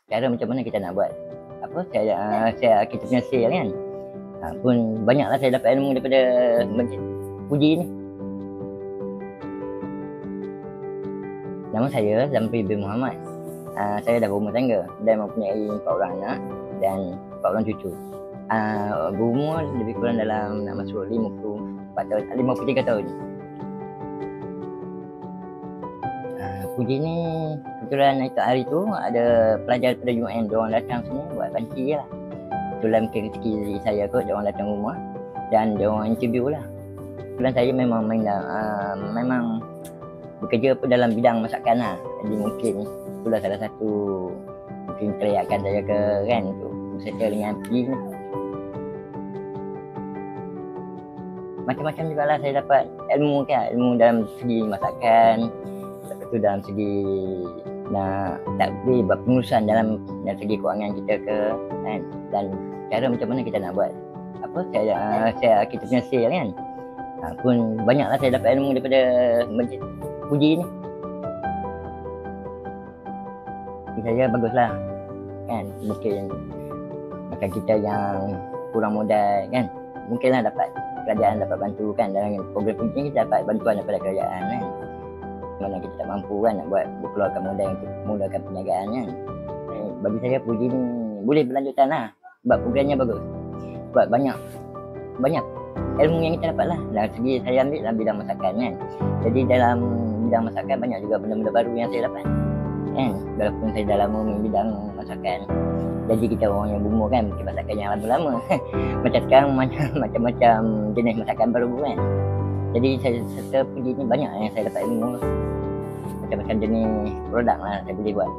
cara macam mana kita nak buat saya kita punya sale kan. Pun banyaklah saya dapat ilmu daripada Masjid Puji ni. Nama saya Zamri bin Muhammad. Saya dah berumah tangga dan mempunyai 4 orang anak dan 4 orang cucu. Berumur lebih kurang dalam nak masuk 53 tahun. Puji ni kebetulan hari tu ada pelajar daripada UM, diorang datang sini buat panci lah. Itulah mungkin rezeki saya kot, diorang datang rumah dan diorang interview lah. Kebetulan saya memang bekerja dalam bidang masakan lah. Jadi mungkin itulah salah satu mungkin kelayakan saya ke kan untuk settle dengan Puji ni. Macam-macam jugalah saya dapat ilmu kan, ilmu dalam segi masakan, lepas tu dalam segi nak takbir berpengurusan dalam segi kewangan kita ke kan, dan cara macam mana kita nak buat kita punya sale kan. Pun banyaklah saya dapat ilmu daripada Masjid Puji ni. Saya baguslah kan, mungkin macam kita yang kurang modal kan, mungkinlah dapat kerajaan dapat bantu kan dalam program Puji ni, kita dapat bantuan daripada kerajaan kan. Mana kita tak mampu kan nak buat keluarkan modal untuk memulakan perniagaan kan. Bagi saya Puji ni boleh berlanjutan lah sebab programnya bagus, sebab banyak ilmu yang kita dapat lah. Dari segi saya ambil dalam bidang masakan kan, jadi dalam bidang masakan banyak juga benda-benda baru yang saya dapat kan. Walaupun saya dah lama main bidang masakan, jadi kita orang yang berumur kan, mungkin masakan yang lama-lama macam sekarang macam-macam jenis masakan baru kan. Jadi saya serta Puji ni banyak yang saya dapat ilmu, macam-macam jenis produk lah saya boleh buat.